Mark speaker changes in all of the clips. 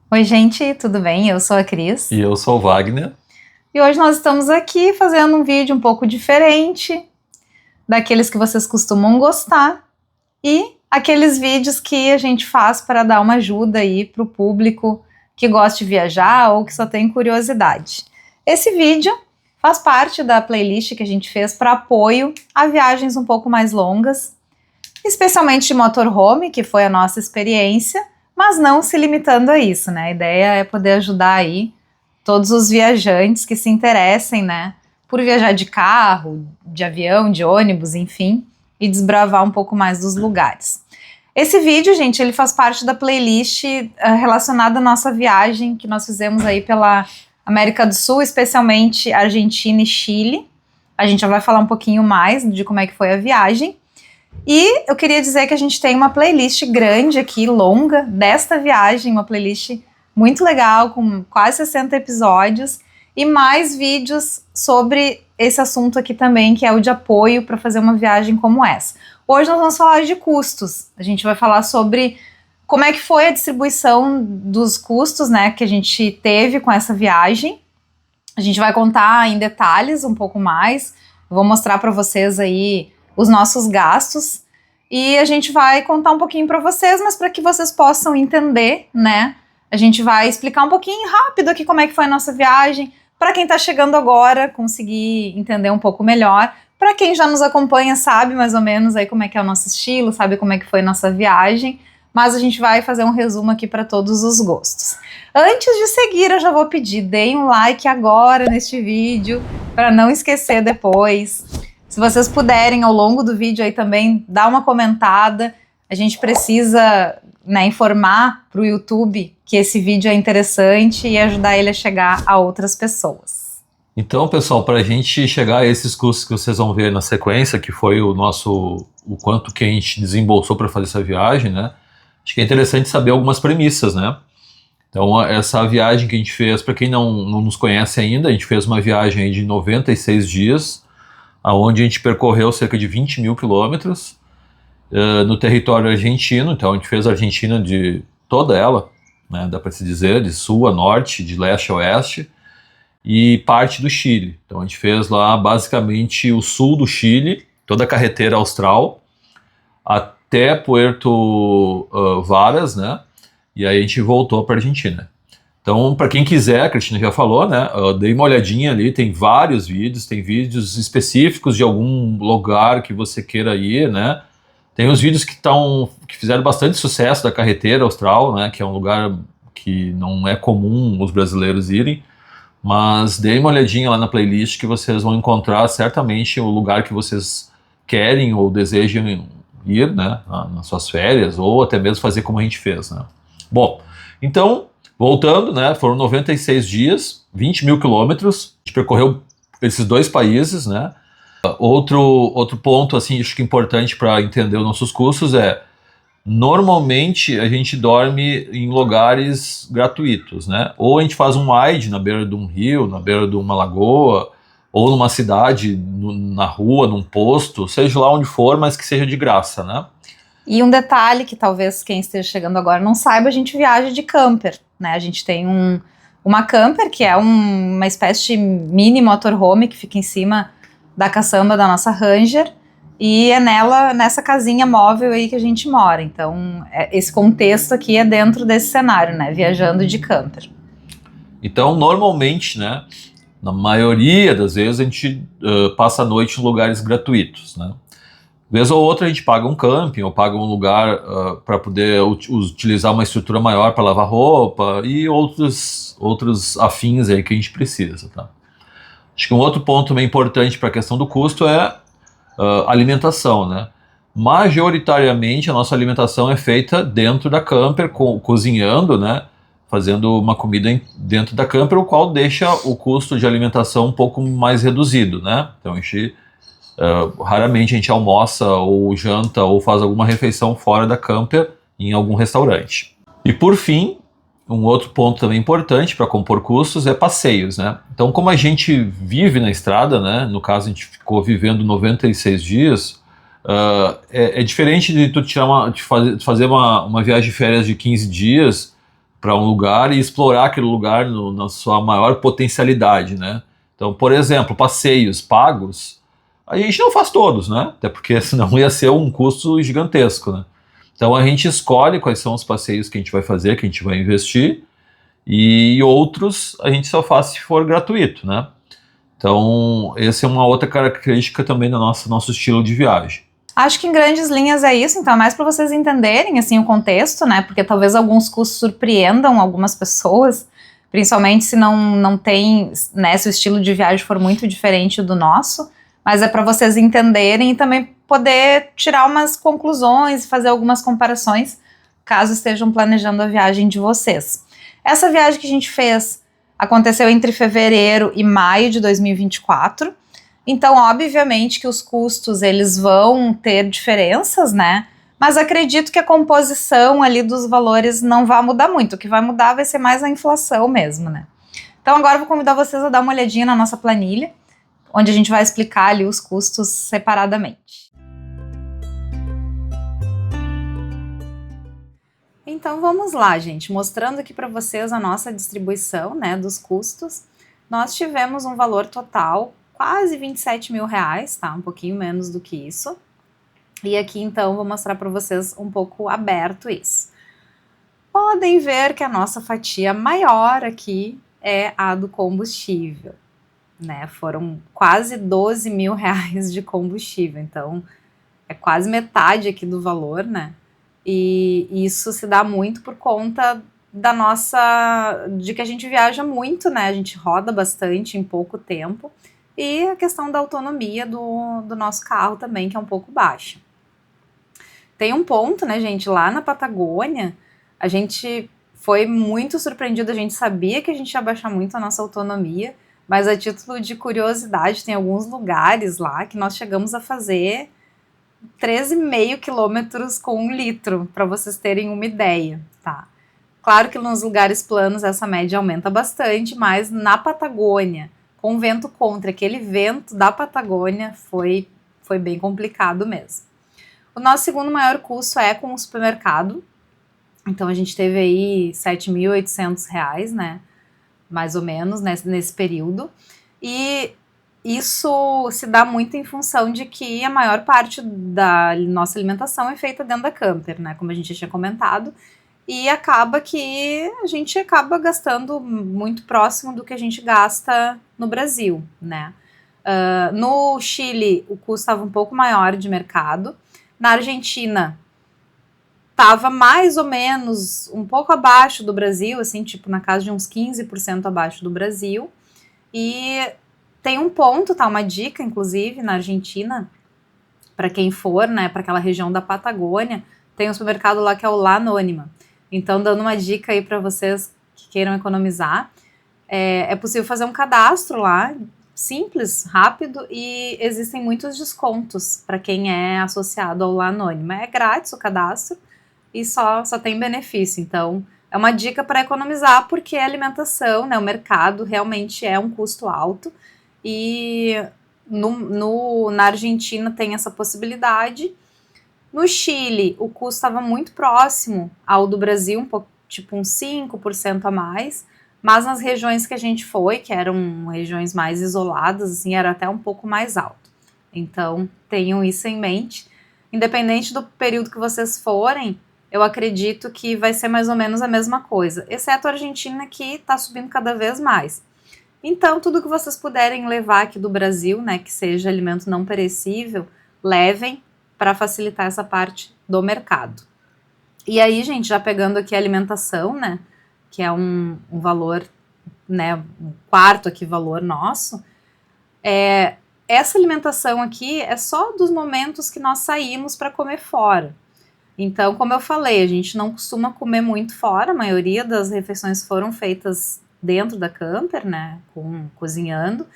Speaker 1: Oi, gente, tudo bem? Eu sou a Cris
Speaker 2: E eu sou o Wagner.
Speaker 1: e hoje nós estamos aqui fazendo um vídeo um pouco diferente daqueles que vocês costumam gostar e aqueles vídeos que a gente faz para dar uma ajuda aí para o público que gosta de viajar ou que só tem curiosidade. Esse vídeo faz parte da playlist que a gente fez para apoio a viagens um pouco mais longas, especialmente de motorhome, que foi a nossa experiência, mas não se limitando a isso, né? A ideia é poder ajudar aí todos os viajantes que se interessem, né, por viajar de carro, de avião, de ônibus, enfim, e desbravar um pouco mais dos lugares. Esse vídeo, gente, ele faz parte da playlist relacionada à nossa viagem que nós fizemos aí pela América do Sul, especialmente Argentina e Chile. A gente já vai falar um pouquinho mais de como é que foi a viagem. E eu queria dizer que a gente tem uma playlist grande aqui, longa, desta viagem, uma playlist muito legal, com quase 60 episódios, e mais vídeos sobre esse assunto aqui também, que é o de apoio para fazer uma viagem como essa. Hoje nós vamos falar de custos. A gente vai falar sobre como é que foi a distribuição dos custos, né, que a gente teve com essa viagem. A gente vai contar em detalhes um pouco mais, vou mostrar para vocês aí os nossos gastos, e a gente vai contar um pouquinho para vocês, mas para que vocês possam entender, né? A gente vai explicar um pouquinho rápido aqui como é que foi a nossa viagem, para quem está chegando agora conseguir entender um pouco melhor. Para quem já nos acompanha sabe mais ou menos aí como é que é o nosso estilo, sabe como é que foi a nossa viagem, mas a gente vai fazer um resumo aqui para todos os gostos. Antes de seguir, eu já vou pedir, deem um like agora neste vídeo, para não esquecer depois. Se vocês puderem, ao longo do vídeo aí também, dar uma comentada. A gente precisa, né, informar para o YouTube que esse vídeo é interessante e ajudar ele a chegar a outras pessoas.
Speaker 2: Então, pessoal, para a gente chegar a esses custos que vocês vão ver na sequência, que foi o quanto que a gente desembolsou para fazer essa viagem, né? Acho que é interessante saber algumas premissas, né? Então, essa viagem que a gente fez, para quem não nos conhece ainda, a gente fez uma viagem aí de 96 dias, onde a gente percorreu cerca de 20 mil quilômetros no território argentino. Então a gente fez a Argentina de toda ela, né, dá para se dizer, de sul a norte, de leste a oeste, e parte do Chile. Então a gente fez lá basicamente o sul do Chile, toda a carretera austral, até Puerto Varas, né, e aí a gente voltou para a Argentina. Então, para quem quiser, a Cristina já falou, né? Dei uma olhadinha ali, tem vários vídeos, tem vídeos específicos de algum lugar que você queira ir, né? Tem os vídeos que fizeram bastante sucesso da carretera austral, né? Que é um lugar que não é comum os brasileiros irem, mas dei uma olhadinha lá na playlist que vocês vão encontrar certamente o lugar que vocês querem ou desejam ir, né? Nas suas férias, ou até mesmo fazer como a gente fez, né? Bom, então, voltando, né, foram 96 dias, 20 mil quilômetros, a gente percorreu esses dois países, né. Outro ponto, assim, acho que importante para entender os nossos custos é, normalmente a gente dorme em lugares gratuitos, né, ou a gente faz um ride na beira de um rio, na beira de uma lagoa, ou numa cidade, na rua, num posto, seja lá onde for, mas que seja de graça, né.
Speaker 1: E um detalhe que talvez quem esteja chegando agora não saiba, a gente viaja de camper, né? A gente tem uma camper, que é uma espécie de mini motorhome que fica em cima da caçamba da nossa Ranger, e é nessa casinha móvel aí que a gente mora. Então, esse contexto aqui é dentro desse cenário, né? Viajando de camper.
Speaker 2: Então, normalmente, né, na maioria das vezes a gente passa a noite em lugares gratuitos, né? Vez ou outra a gente paga um camping ou paga um lugar para poder utilizar uma estrutura maior para lavar roupa e outros afins aí que a gente precisa, tá? Acho que um outro ponto também importante para a questão do custo é alimentação, né? Majoritariamente a nossa alimentação é feita dentro da camper, cozinhando, né? Fazendo uma comida dentro da camper, o qual deixa o custo de alimentação um pouco mais reduzido, né? Então a gente raramente a gente almoça ou janta ou faz alguma refeição fora da camper em algum restaurante. E por fim, um outro ponto também importante para compor custos é passeios, né? Então, como a gente vive na estrada, né? No caso a gente ficou vivendo 96 dias, é diferente de tu fazer uma viagem de férias de 15 dias para um lugar e explorar aquele lugar na sua maior potencialidade, né? Então, por exemplo, passeios pagos, a gente não faz todos, né? Até porque senão ia ser um custo gigantesco, né? Então a gente escolhe quais são os passeios que a gente vai fazer, que a gente vai investir, e outros a gente só faz se for gratuito, né? Então, essa é uma outra característica também do nosso estilo de viagem.
Speaker 1: Acho que em grandes linhas é isso, então é mais para vocês entenderem assim o contexto, né? Porque talvez alguns custos surpreendam algumas pessoas, principalmente se não tem, né, se o estilo de viagem for muito diferente do nosso, mas é para vocês entenderem e também poder tirar umas conclusões e fazer algumas comparações, caso estejam planejando a viagem de vocês. Essa viagem que a gente fez aconteceu entre fevereiro e maio de 2024, então obviamente que os custos eles vão ter diferenças, né? Mas acredito que a composição ali dos valores não vai mudar muito, o que vai mudar vai ser mais a inflação mesmo, né? Então agora eu vou convidar vocês a dar uma olhadinha na nossa planilha, onde a gente vai explicar ali os custos separadamente. Então vamos lá, gente, mostrando aqui para vocês a nossa distribuição, né, dos custos. Nós tivemos um valor total quase 27 mil reais, tá? Um pouquinho menos do que isso. E aqui então vou mostrar para vocês um pouco aberto isso. Podem ver que a nossa fatia maior aqui é a do combustível, né? Foram quase 12 mil reais de combustível, então é quase metade aqui do valor, né? E isso se dá muito por conta de que a gente viaja muito, né? A gente roda bastante em pouco tempo. E a questão da autonomia do nosso carro também, que é um pouco baixa. Tem um ponto, né, gente? Lá na Patagônia, a gente foi muito surpreendido. A gente sabia que a gente ia baixar muito a nossa autonomia, mas a título de curiosidade, tem alguns lugares lá que nós chegamos a fazer 13,5 quilômetros com 1 litro, para vocês terem uma ideia, tá? Claro que nos lugares planos essa média aumenta bastante, mas na Patagônia, com vento contra, aquele vento da Patagônia foi bem complicado mesmo. O nosso segundo maior custo é com o supermercado, então a gente teve aí R$ 7.800, né, mais ou menos, nesse período, e isso se dá muito em função de que a maior parte da nossa alimentação é feita dentro da camper, né, como a gente já tinha comentado, e acaba que a gente acaba gastando muito próximo do que a gente gasta no Brasil, né. No Chile, o custo estava um pouco maior de mercado. Na Argentina, estava mais ou menos um pouco abaixo do Brasil, assim, tipo na casa de uns 15% abaixo do Brasil. E tem um ponto, tá, uma dica, inclusive, na Argentina, para quem for, né, para aquela região da Patagônia, tem um supermercado lá que é o La Anônima. Então, dando uma dica aí para vocês que queiram economizar, é possível fazer um cadastro lá, simples, rápido, e existem muitos descontos para quem é associado ao La Anônima. É grátis o cadastro e só tem benefício. Então, é uma dica para economizar, porque a alimentação, né, o mercado realmente é um custo alto, e na Argentina tem essa possibilidade. No Chile, o custo estava muito próximo ao do Brasil, um pouco, tipo uns 5% a mais, mas nas regiões que a gente foi, que eram regiões mais isoladas, assim, era até um pouco mais alto. Então, tenham isso em mente. Independente do período que vocês forem, eu acredito que vai ser mais ou menos a mesma coisa, exceto a Argentina, que está subindo cada vez mais. Então, tudo que vocês puderem levar aqui do Brasil, né, que seja alimento não perecível, levem para facilitar essa parte do mercado. E aí, gente, já pegando aqui a alimentação, né, que é um valor, né, um quarto aqui valor nosso, essa alimentação aqui é só dos momentos que nós saímos para comer fora. Então, como eu falei, a gente não costuma comer muito fora, a maioria das refeições foram feitas dentro da camper, né, cozinhando.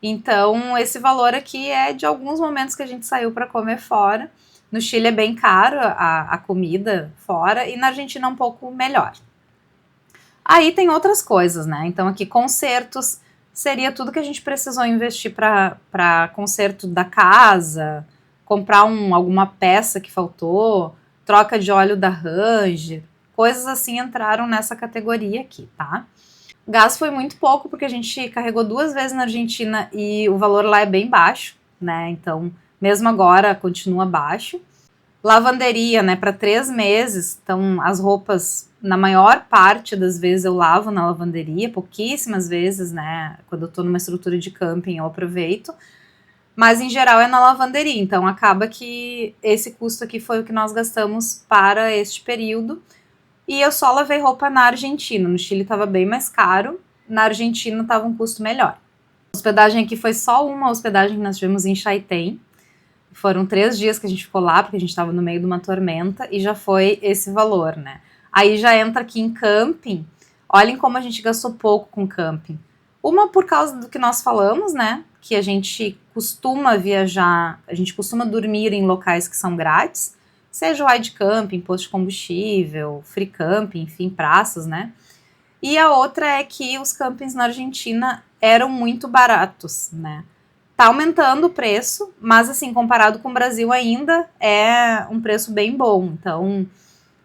Speaker 1: Então, esse valor aqui é de alguns momentos que a gente saiu para comer fora. No Chile é bem caro a comida fora, e na Argentina é um pouco melhor. Aí tem outras coisas, né? Então aqui consertos seria tudo que a gente precisou investir para conserto da casa, comprar alguma peça que faltou, troca de óleo da Ranger, coisas assim entraram nessa categoria aqui, tá? Gás foi muito pouco, porque a gente carregou 2 vezes na Argentina e o valor lá é bem baixo, né? Então, mesmo agora, continua baixo. Lavanderia, né, para 3 meses, então as roupas, na maior parte das vezes eu lavo na lavanderia, pouquíssimas vezes, né, quando eu tô numa estrutura de camping eu aproveito, mas em geral é na lavanderia, então acaba que esse custo aqui foi o que nós gastamos para este período, e eu só lavei roupa na Argentina, no Chile estava bem mais caro, na Argentina estava um custo melhor. A hospedagem aqui foi só uma hospedagem que nós tivemos em Chaitén. Foram 3 dias que a gente ficou lá, porque a gente estava no meio de uma tormenta, e já foi esse valor, né? Aí já entra aqui em camping. Olhem como a gente gastou pouco com camping. Uma por causa do que nós falamos, né? Que a gente costuma viajar, a gente costuma dormir em locais que são grátis, seja o Wide Camping, posto de combustível, free camping, enfim, praças, né? E a outra é que os campings na Argentina eram muito baratos, né? Tá aumentando o preço, mas assim, comparado com o Brasil ainda é um preço bem bom. Então,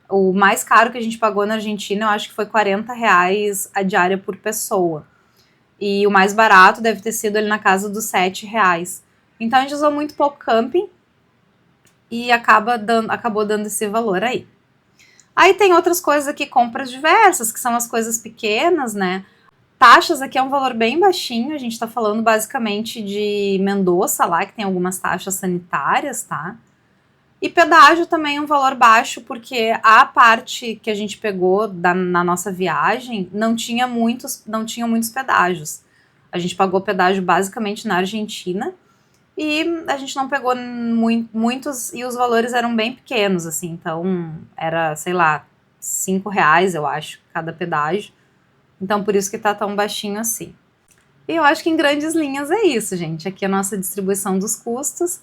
Speaker 1: o mais caro que a gente pagou na Argentina, eu acho que foi R$40 a diária por pessoa. E o mais barato deve ter sido ali na casa dos R$7. Então, a gente usou muito pouco camping e acabou dando esse valor aí. Aí tem outras coisas aqui, compras diversas, que são as coisas pequenas, né? Taxas aqui é um valor bem baixinho, a gente está falando basicamente de Mendoza lá, que tem algumas taxas sanitárias, tá? E pedágio também é um valor baixo, porque a parte que a gente pegou na nossa viagem não tinha muitos pedágios. A gente pagou pedágio basicamente na Argentina e a gente não pegou muitos e os valores eram bem pequenos, assim, então era, sei lá, R$5, eu acho, cada pedágio. Então, por isso que tá tão baixinho assim. E eu acho que em grandes linhas é isso, gente. Aqui a nossa distribuição dos custos.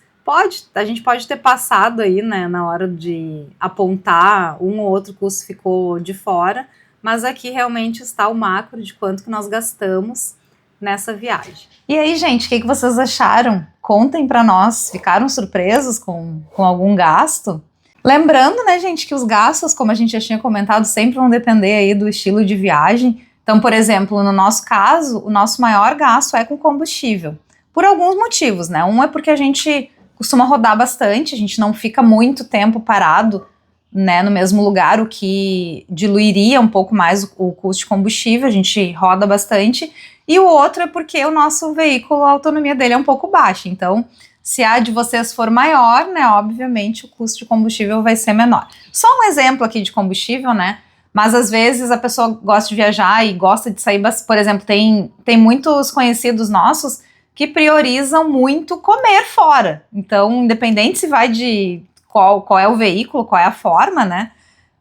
Speaker 1: A gente pode ter passado aí, né, na hora de apontar um ou outro custo ficou de fora, mas aqui realmente está o macro de quanto que nós gastamos nessa viagem.
Speaker 3: E aí, gente, o que vocês acharam? Contem pra nós. Ficaram surpresos com algum gasto? Lembrando, né, gente, que os gastos, como a gente já tinha comentado, sempre vão depender aí do estilo de viagem. Então, por exemplo, no nosso caso, o nosso maior gasto é com combustível. Por alguns motivos, né? Um é porque a gente costuma rodar bastante, a gente não fica muito tempo parado, né, no mesmo lugar, o que diluiria um pouco mais o custo de combustível, a gente roda bastante. E o outro é porque o nosso veículo, a autonomia dele é um pouco baixa. Então, se a de vocês for maior, né, obviamente o custo de combustível vai ser menor. Só um exemplo aqui de combustível, né? Mas às vezes a pessoa gosta de viajar e gosta de sair, por exemplo, tem muitos conhecidos nossos que priorizam muito comer fora. Então, independente se vai de qual é o veículo, qual é a forma, né?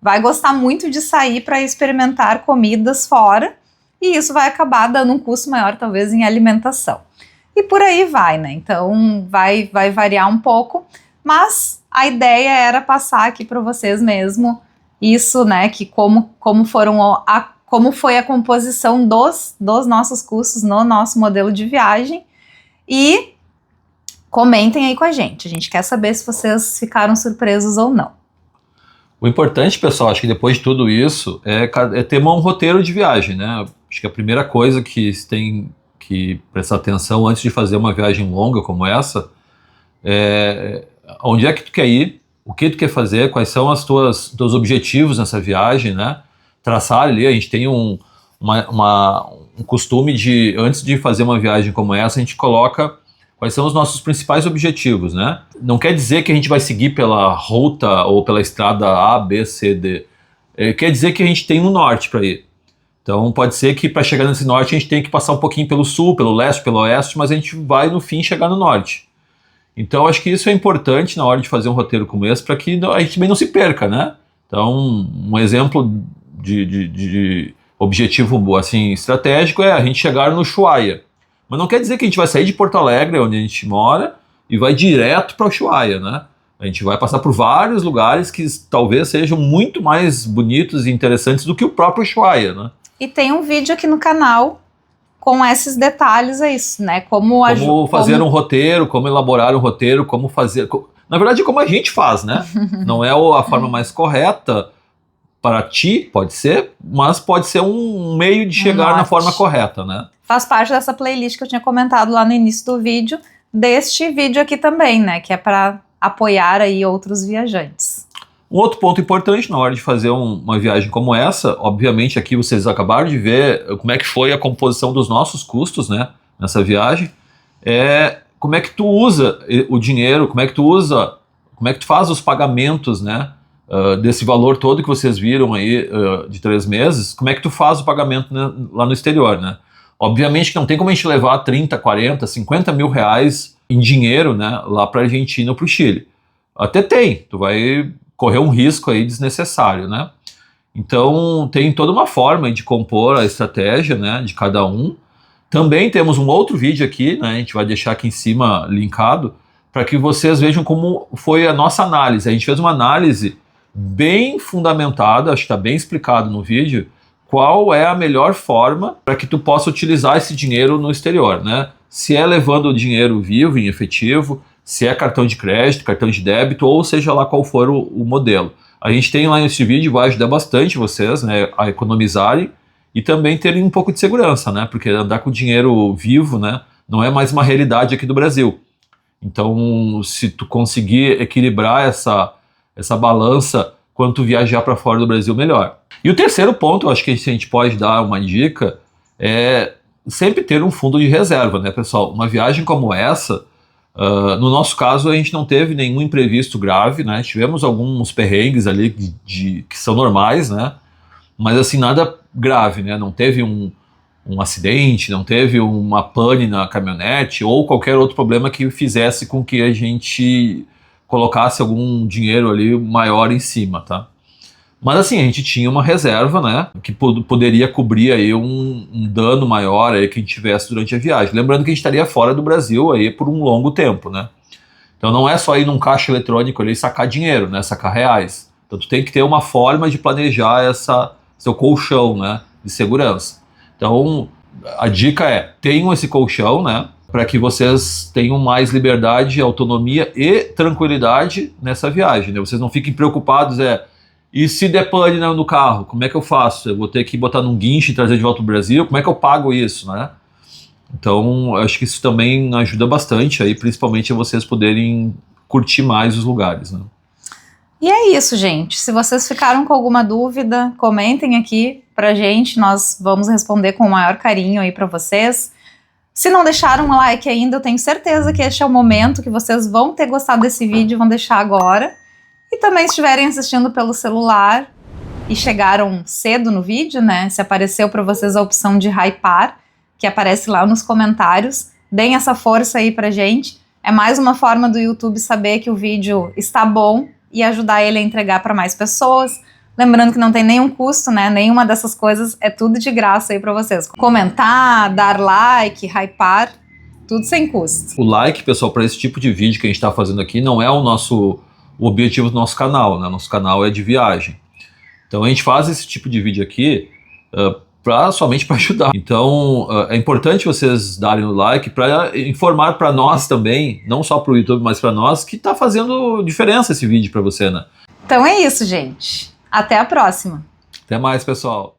Speaker 3: Vai gostar muito de sair para experimentar comidas fora e isso vai acabar dando um custo maior, talvez, em alimentação. E por aí vai, né? Então, vai variar um pouco, mas a ideia era passar aqui para vocês mesmo isso, né, que como foi a composição dos nossos custos no nosso modelo de viagem, e comentem aí com a gente quer saber se vocês ficaram surpresos ou não.
Speaker 2: O importante, pessoal, acho que depois de tudo isso, é ter um roteiro de viagem, né? Acho que a primeira coisa que se tem que prestar atenção antes de fazer uma viagem longa como essa é onde é que tu quer ir, o que tu quer fazer, quais são os teus objetivos nessa viagem, né? Traçar ali, a gente tem um costume de, antes de fazer uma viagem como essa, a gente coloca quais são os nossos principais objetivos, né? Não quer dizer que a gente vai seguir pela ruta ou pela estrada A, B, C, D. Quer dizer que a gente tem um norte para ir. Então pode ser que para chegar nesse norte a gente tenha que passar um pouquinho pelo sul, pelo leste, pelo oeste, mas a gente vai no fim chegar no norte. Então, acho que isso é importante na hora de fazer um roteiro como esse, para que a gente também não se perca, né? Então, um exemplo de objetivo assim, estratégico é a gente chegar no Ushuaia. Mas não quer dizer que a gente vai sair de Porto Alegre, onde a gente mora, e vai direto para o Ushuaia, né? A gente vai passar por vários lugares que talvez sejam muito mais bonitos e interessantes do que o próprio Ushuaia, né?
Speaker 3: E tem um vídeo aqui no canal com esses detalhes, é isso, né? Como
Speaker 2: fazer um roteiro, como elaborar um roteiro, como fazer... Na verdade, como a gente faz, né? Não é a forma mais correta, para ti, pode ser, mas pode ser um meio de chegar na forma correta, né?
Speaker 3: Faz parte dessa playlist que eu tinha comentado lá no início do vídeo, deste vídeo aqui também, né? Que é para apoiar aí outros viajantes.
Speaker 2: Um outro ponto importante na hora de fazer uma viagem como essa, obviamente aqui vocês acabaram de ver como é que foi a composição dos nossos custos, né, nessa viagem, como é que tu usa o dinheiro, como é que tu faz os pagamentos, né, desse valor todo que vocês viram aí de 3 meses, como é que tu faz o pagamento, né, lá no exterior, né? Obviamente que não tem como a gente levar 30, 40, 50 mil reais em dinheiro, né, lá para a Argentina ou para o Chile. Até tem, tu vai correr um risco aí desnecessário, né? Então tem toda uma forma de compor a estratégia, né, de cada um. Também temos um outro vídeo aqui, né, a gente vai deixar aqui em cima linkado, para que vocês vejam como foi a nossa análise. A gente fez uma análise bem fundamentada, acho que está bem explicado no vídeo, qual é a melhor forma para que tu possa utilizar esse dinheiro no exterior, né? Se é levando o dinheiro vivo, em efetivo, se é cartão de crédito, cartão de débito, ou seja lá qual for o modelo. A gente tem lá nesse vídeo, vai ajudar bastante vocês, né, a economizarem e também terem um pouco de segurança, né? Porque andar com dinheiro vivo, né, não é mais uma realidade aqui do Brasil. Então, se tu conseguir equilibrar essa balança quando tu viajar para fora do Brasil, melhor. E o terceiro ponto, eu acho que a gente pode dar uma dica, é sempre ter um fundo de reserva, né, pessoal? Uma viagem como essa, no nosso caso, a gente não teve nenhum imprevisto grave, né? Tivemos alguns perrengues ali que são normais, né? Mas assim, nada grave, né? Não teve um acidente, não teve uma pane na caminhonete ou qualquer outro problema que fizesse com que a gente colocasse algum dinheiro ali maior em cima, tá? Mas assim, a gente tinha uma reserva, né, que poderia cobrir aí um dano maior aí que a gente tivesse durante a viagem. Lembrando que a gente estaria fora do Brasil aí por um longo tempo, né? Então não é só ir num caixa eletrônico ali e sacar dinheiro, né, sacar reais. Então tu tem que ter uma forma de planejar seu colchão, né, de segurança. Então a dica é, tenham esse colchão, né, para que vocês tenham mais liberdade, autonomia e tranquilidade nessa viagem, né? Vocês não fiquem preocupados, e se der pane no carro, como é que eu faço? Eu vou ter que botar num guincho e trazer de volta para o Brasil? Como é que eu pago isso, né? Então, acho que isso também ajuda bastante aí, principalmente a vocês poderem curtir mais os lugares, né?
Speaker 3: E é isso, gente. Se vocês ficaram com alguma dúvida, comentem aqui pra gente, nós vamos responder com o maior carinho aí pra vocês. Se não deixaram um like ainda, eu tenho certeza que este é o momento que vocês vão ter gostado desse vídeo, vão deixar agora. E também se estiverem assistindo pelo celular e chegaram cedo no vídeo, né? Se apareceu para vocês a opção de hypar, que aparece lá nos comentários, deem essa força aí pra gente. É mais uma forma do YouTube saber que o vídeo está bom e ajudar ele a entregar para mais pessoas. Lembrando que não tem nenhum custo, né? Nenhuma dessas coisas, é tudo de graça aí para vocês. Comentar, dar like, hypar, tudo sem custo.
Speaker 2: O like, pessoal, para esse tipo de vídeo que a gente está fazendo aqui, não é o objetivo do nosso canal, né? Nosso canal é de viagem. Então a gente faz esse tipo de vídeo aqui somente para ajudar. Então é importante vocês darem o like para informar para nós também, não só para o YouTube, mas para nós, que está fazendo diferença esse vídeo para você, né?
Speaker 3: Então é isso, gente. Até a próxima.
Speaker 2: Até mais, pessoal.